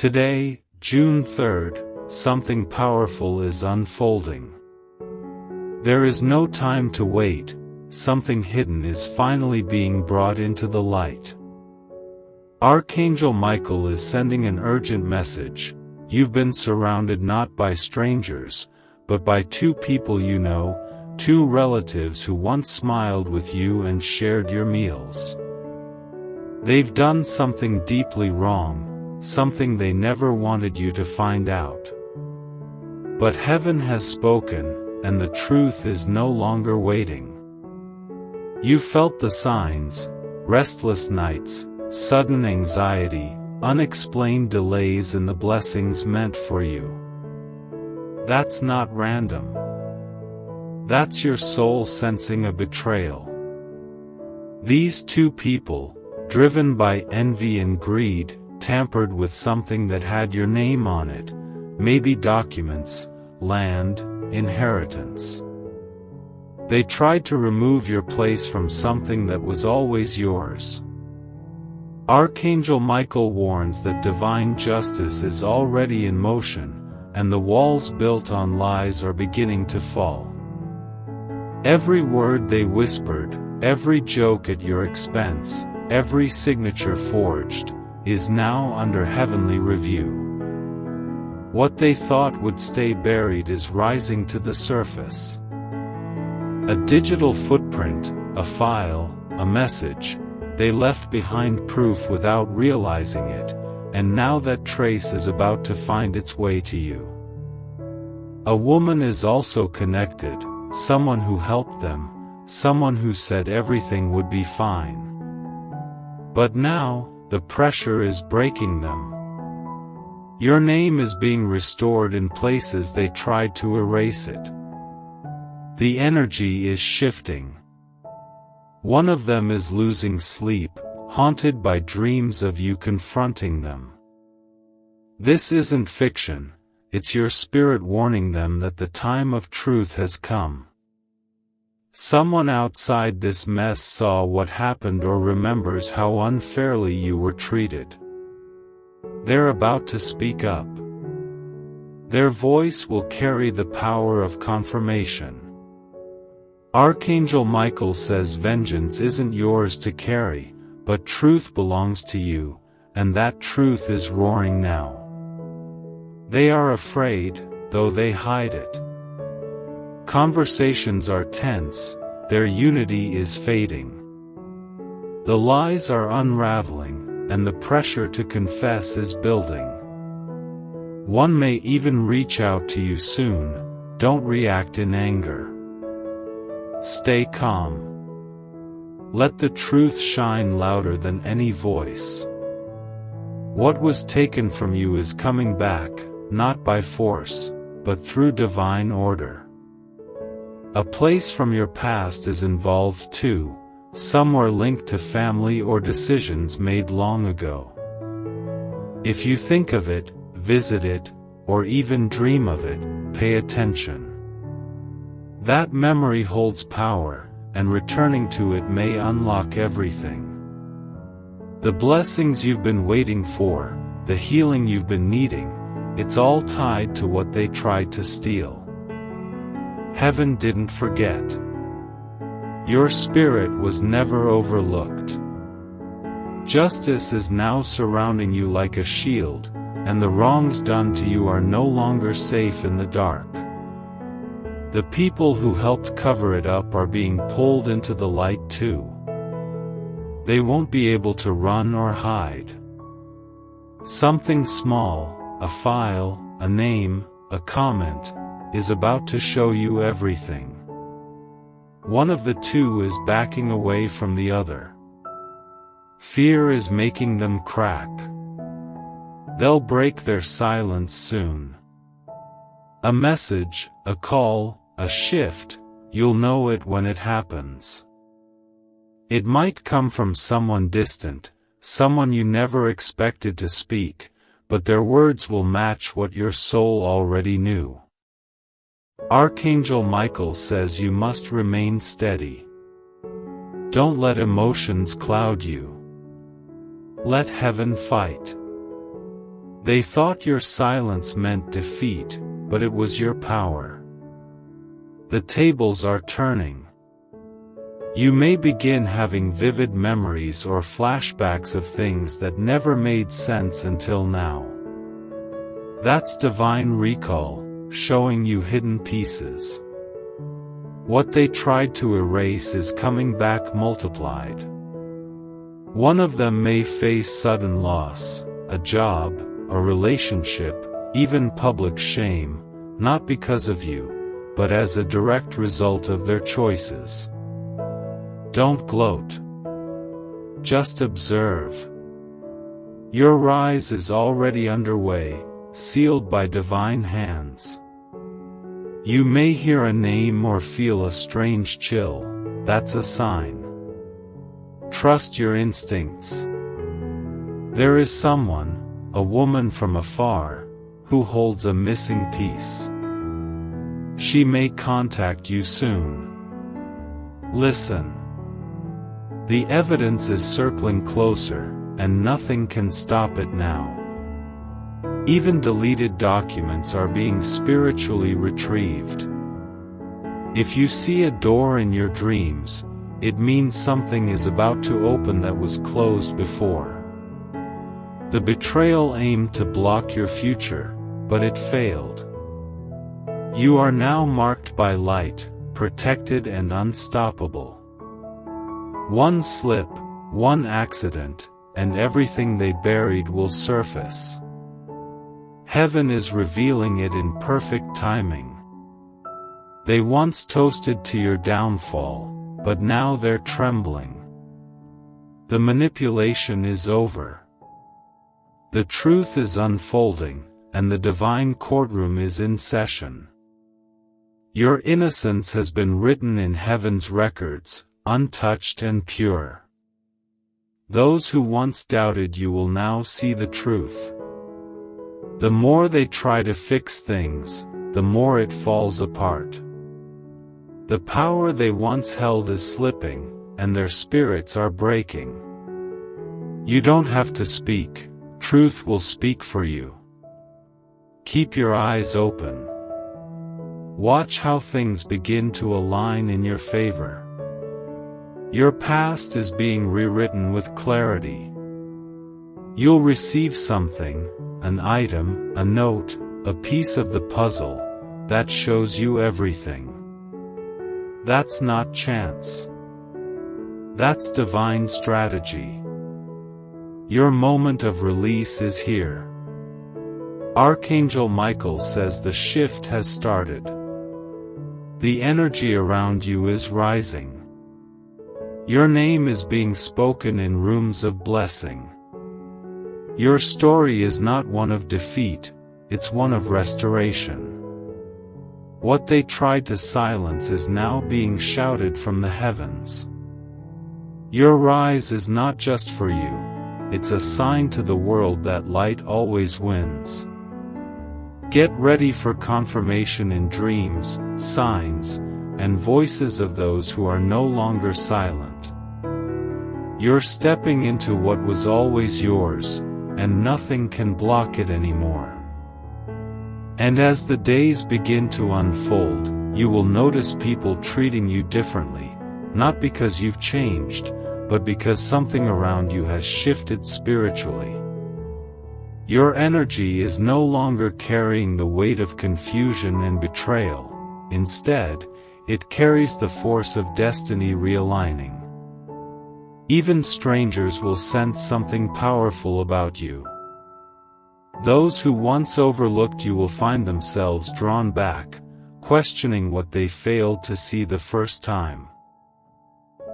Today, June 3rd, something powerful is unfolding. There is no time to wait, something hidden is finally being brought into the light. Archangel Michael is sending an urgent message. You've been surrounded not by strangers, but by two people you know, two relatives who once smiled with you and shared your meals. They've done something deeply wrong, something they never wanted you to find out. But heaven has spoken, and the truth is no longer waiting. You felt the signs: restless nights, sudden anxiety, unexplained delays in the blessings meant for you. That's not random. That's your soul sensing a betrayal. These two people, driven by envy and greed, tampered with something that had your name on it, maybe documents, land, inheritance. They tried to remove your place from something that was always yours. Archangel Michael warns that divine justice is already in motion, and the walls built on lies are beginning to fall. Every word they whispered, every joke at your expense, every signature forged, is now under heavenly review. What they thought would stay buried is rising to the surface. A digital footprint, a file, a message, they left behind proof without realizing it, and now that trace is about to find its way to you. A woman is also connected, someone who helped them, someone who said everything would be fine. But now, the pressure is breaking them. Your name is being restored in places they tried to erase it. The energy is shifting. One of them is losing sleep, haunted by dreams of you confronting them. This isn't fiction, it's your spirit warning them that the time of truth has come. Someone outside this mess saw what happened or remembers how unfairly you were treated. They're about to speak up. Their voice will carry the power of confirmation. Archangel Michael says vengeance isn't yours to carry, but truth belongs to you, and that truth is roaring now. They are afraid, though they hide it. Conversations are tense, their unity is fading. The lies are unraveling, and the pressure to confess is building. One may even reach out to you soon. Don't react in anger. Stay calm. Let the truth shine louder than any voice. What was taken from you is coming back, not by force, but through divine order. A place from your past is involved too, somewhere linked to family or decisions made long ago. If you think of it, visit it, or even dream of it, pay attention. That memory holds power, and returning to it may unlock everything. The blessings you've been waiting for, the healing you've been needing, it's all tied to what they tried to steal. Heaven didn't forget. Your spirit was never overlooked. Justice is now surrounding you like a shield, and the wrongs done to you are no longer safe in the dark. The people who helped cover it up are being pulled into the light too. They won't be able to run or hide. Something small, a file, a name, a comment, is about to show you everything. One of the two is backing away from the other. Fear is making them crack. They'll break their silence soon. A message, a call, a shift, you'll know it when it happens. It might come from someone distant, someone you never expected to speak, but their words will match what your soul already knew. Archangel Michael says you must remain steady. Don't let emotions cloud you. Let heaven fight. They thought your silence meant defeat, but it was your power. The tables are turning. You may begin having vivid memories or flashbacks of things that never made sense until now. That's divine recall, showing you hidden pieces. What they tried to erase is coming back multiplied. One of them may face sudden loss, a job, a relationship, even public shame, not because of you, but as a direct result of their choices. Don't gloat. Just observe. Your rise is already underway, sealed by divine hands. You may hear a name or feel a strange chill. That's a sign. Trust your instincts. There is someone, a woman from afar, who holds a missing piece. She may contact you soon. Listen. The evidence is circling closer, and nothing can stop it now. Even deleted documents are being spiritually retrieved. If you see a door in your dreams, it means something is about to open that was closed before. The betrayal aimed to block your future, but it failed. You are now marked by light, protected and unstoppable. One slip, one accident, and everything they buried will surface. Heaven is revealing it in perfect timing. They once toasted to your downfall, but now they're trembling. The manipulation is over. The truth is unfolding, and the divine courtroom is in session. Your innocence has been written in heaven's records, untouched and pure. Those who once doubted you will now see the truth. The more they try to fix things, the more it falls apart. The power they once held is slipping, and their spirits are breaking. You don't have to speak, truth will speak for you. Keep your eyes open. Watch how things begin to align in your favor. Your past is being rewritten with clarity. You'll receive something, an item, a note, a piece of the puzzle, that shows you everything. That's not chance. That's divine strategy. Your moment of release is here. Archangel Michael says the shift has started. The energy around you is rising. Your name is being spoken in rooms of blessing. Your story is not one of defeat, it's one of restoration. What they tried to silence is now being shouted from the heavens. Your rise is not just for you, it's a sign to the world that light always wins. Get ready for confirmation in dreams, signs, and voices of those who are no longer silent. You're stepping into what was always yours, and nothing can block it anymore. And as the days begin to unfold, you will notice people treating you differently, not because you've changed, but because something around you has shifted spiritually. Your energy is no longer carrying the weight of confusion and betrayal. Instead, it carries the force of destiny realigning. Even strangers will sense something powerful about you. Those who once overlooked you will find themselves drawn back, questioning what they failed to see the first time.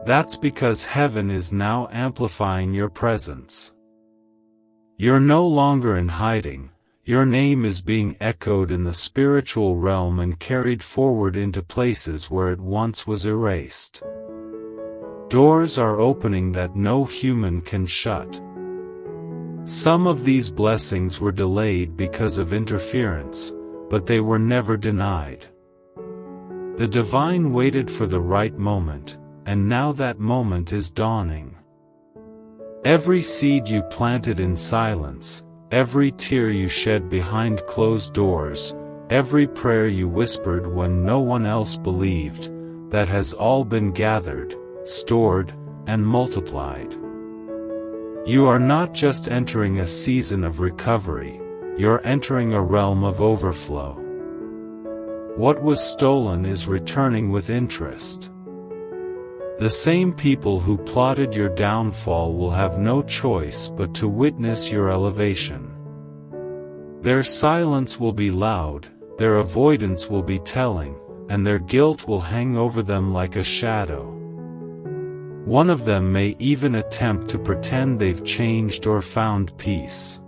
That's because heaven is now amplifying your presence. You're no longer in hiding. Your name is being echoed in the spiritual realm and carried forward into places where it once was erased. Doors are opening that no human can shut. Some of these blessings were delayed because of interference, but they were never denied. The divine waited for the right moment, and now that moment is dawning. Every seed you planted in silence, every tear you shed behind closed doors, every prayer you whispered when no one else believed, that has all been gathered, stored, and multiplied. You are not just entering a season of recovery, you're entering a realm of overflow. What was stolen is returning with interest. The same people who plotted your downfall will have no choice but to witness your elevation. Their silence will be loud, their avoidance will be telling, and their guilt will hang over them like a shadow. One of them may even attempt to pretend they've changed or found peace.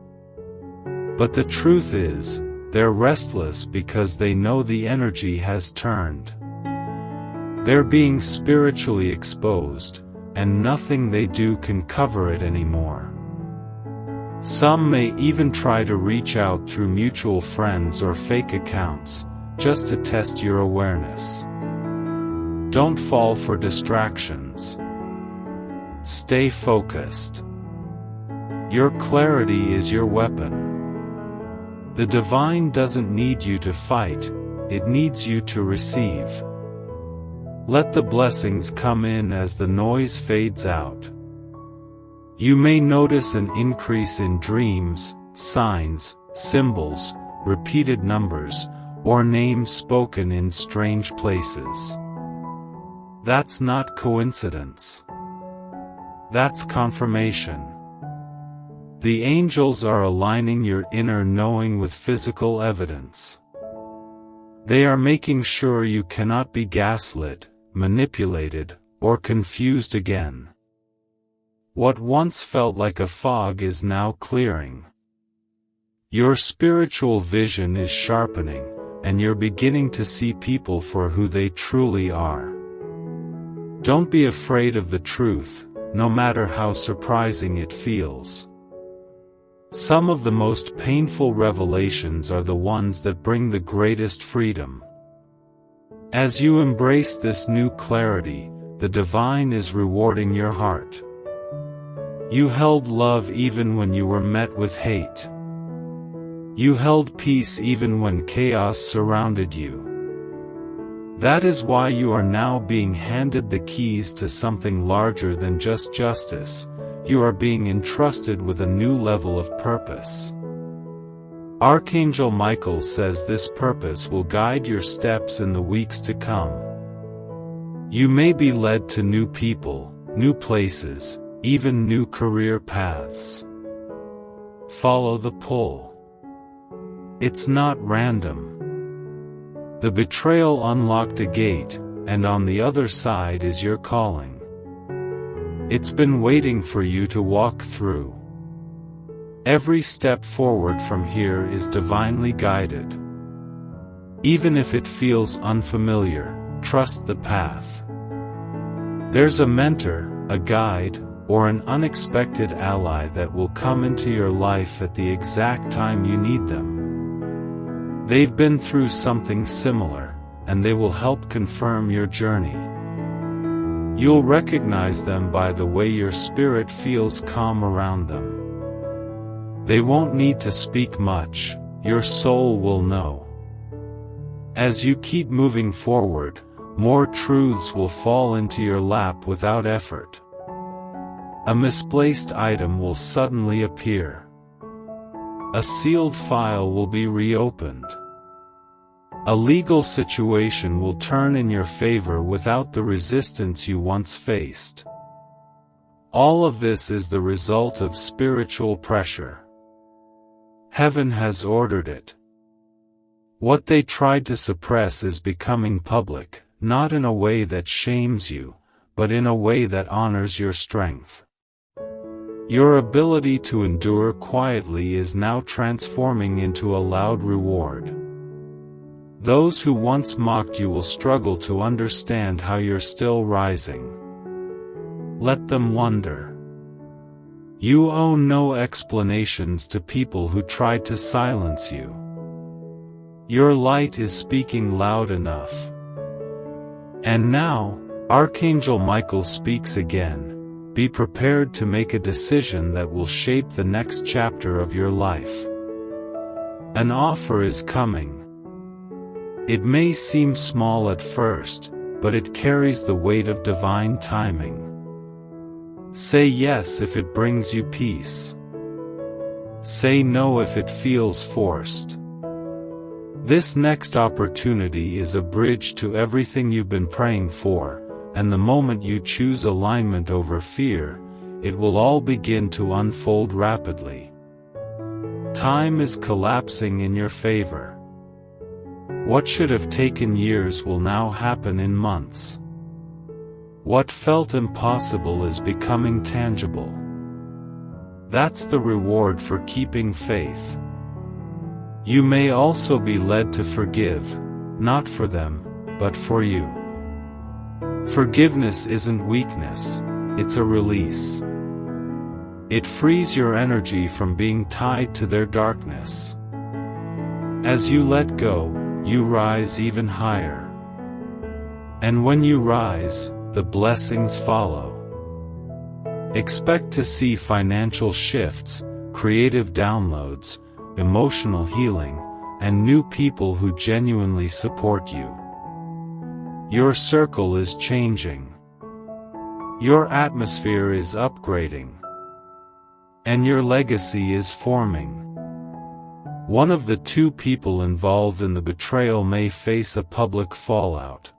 But the truth is, they're restless because they know the energy has turned. They're being spiritually exposed, and nothing they do can cover it anymore. Some may even try to reach out through mutual friends or fake accounts, just to test your awareness. Don't fall for distractions. Stay focused. Your clarity is your weapon. The divine doesn't need you to fight, it needs you to receive. Let the blessings come in as the noise fades out. You may notice an increase in dreams, signs, symbols, repeated numbers, or names spoken in strange places. That's not coincidence. That's confirmation. The angels are aligning your inner knowing with physical evidence. They are making sure you cannot be gaslit, manipulated, or confused again. What once felt like a fog is now clearing. Your spiritual vision is sharpening, and you're beginning to see people for who they truly are. Don't be afraid of the truth, no matter how surprising it feels. Some of the most painful revelations are the ones that bring the greatest freedom. As you embrace this new clarity, the divine is rewarding your heart. You held love even when you were met with hate. You held peace even when chaos surrounded you. That is why you are now being handed the keys to something larger than just justice. You are being entrusted with a new level of purpose. Archangel Michael says this purpose will guide your steps in the weeks to come. You may be led to new people, new places, even new career paths. Follow the pull. It's not random. The betrayal unlocked a gate, and on the other side is your calling. It's been waiting for you to walk through. Every step forward from here is divinely guided. Even if it feels unfamiliar, trust the path. There's a mentor, a guide, or an unexpected ally that will come into your life at the exact time you need them. They've been through something similar, and they will help confirm your journey. You'll recognize them by the way your spirit feels calm around them. They won't need to speak much, your soul will know. As you keep moving forward, more truths will fall into your lap without effort. A misplaced item will suddenly appear. A sealed file will be reopened. A legal situation will turn in your favor without the resistance you once faced. All of this is the result of spiritual pressure. Heaven has ordered it. What they tried to suppress is becoming public, not in a way that shames you, but in a way that honors your strength. Your ability to endure quietly is now transforming into a loud reward. Those who once mocked you will struggle to understand how you're still rising. Let them wonder. You owe no explanations to people who tried to silence you. Your light is speaking loud enough. And now, Archangel Michael speaks again. Be prepared to make a decision that will shape the next chapter of your life. An offer is coming. It may seem small at first, but it carries the weight of divine timing. Say yes if it brings you peace. Say no if it feels forced. This next opportunity is a bridge to everything you've been praying for, and the moment you choose alignment over fear, it will all begin to unfold rapidly. Time is collapsing in your favor. What should have taken years will now happen in months. What felt impossible is becoming tangible. That's the reward for keeping faith. You may also be led to forgive, not for them, but for you. Forgiveness isn't weakness, it's a release. It frees your energy from being tied to their darkness. As you let go, you rise even higher. And when you rise, the blessings follow. Expect to see financial shifts, creative downloads, emotional healing, and new people who genuinely support you. Your circle is changing. Your atmosphere is upgrading. And your legacy is forming. One of the two people involved in the betrayal may face a public fallout.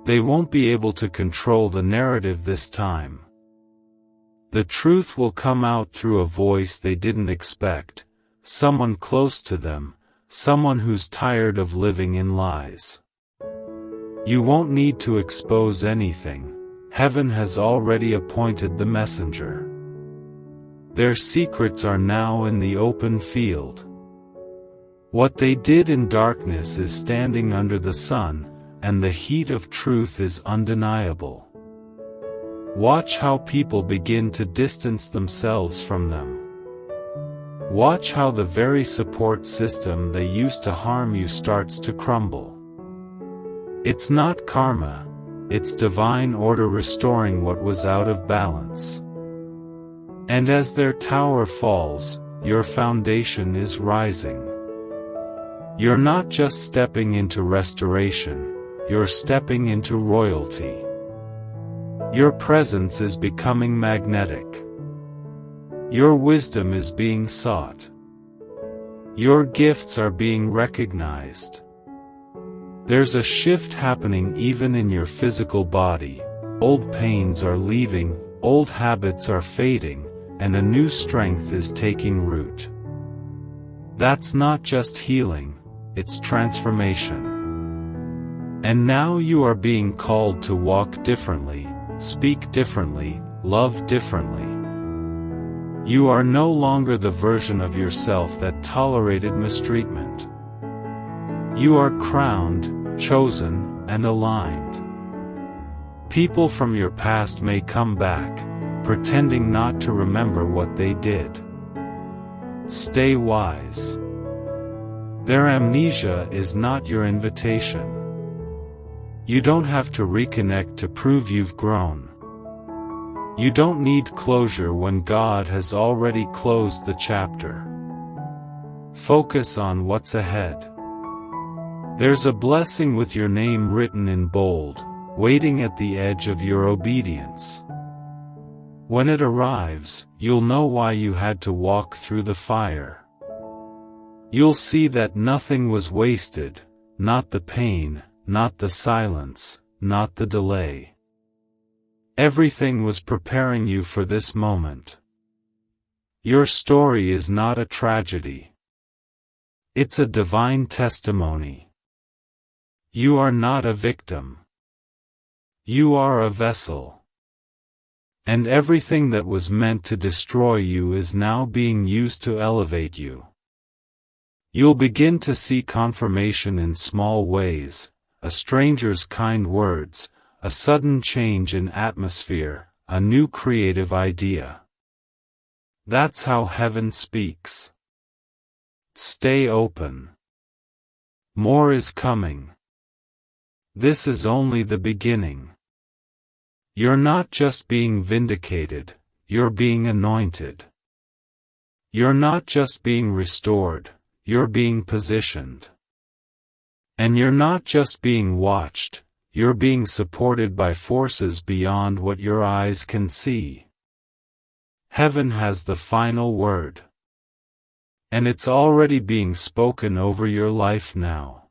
They won't be able to control the narrative this time. The truth will come out through a voice they didn't expect, someone close to them, someone who's tired of living in lies. You won't need to expose anything. Heaven has already appointed the messenger. Their secrets are now in the open field. What they did in darkness is standing under the sun, and the heat of truth is undeniable. Watch how people begin to distance themselves from them. Watch how the very support system they used to harm you starts to crumble. It's not karma, it's divine order restoring what was out of balance. And as their tower falls, your foundation is rising. You're not just stepping into restoration, you're stepping into royalty. Your presence is becoming magnetic. Your wisdom is being sought. Your gifts are being recognized. There's a shift happening even in your physical body. Old pains are leaving, old habits are fading, and a new strength is taking root. That's not just healing, it's transformation. And now you are being called to walk differently, speak differently, love differently. You are no longer the version of yourself that tolerated mistreatment. You are crowned, chosen, and aligned. People from your past may come back, pretending not to remember what they did. Stay wise. Their amnesia is not your invitation. You don't have to reconnect to prove you've grown. You don't need closure when God has already closed the chapter. Focus on what's ahead. There's a blessing with your name written in bold, waiting at the edge of your obedience. When it arrives, you'll know why you had to walk through the fire. You'll see that nothing was wasted, not the pain, not the silence, not the delay. Everything was preparing you for this moment. Your story is not a tragedy. It's a divine testimony. You are not a victim. You are a vessel. And everything that was meant to destroy you is now being used to elevate you. You'll begin to see confirmation in small ways, a stranger's kind words, a sudden change in atmosphere, a new creative idea. That's how heaven speaks. Stay open. More is coming. This is only the beginning. You're not just being vindicated, you're being anointed. You're not just being restored, you're being positioned. And you're not just being watched, you're being supported by forces beyond what your eyes can see. Heaven has the final word. And it's already being spoken over your life now.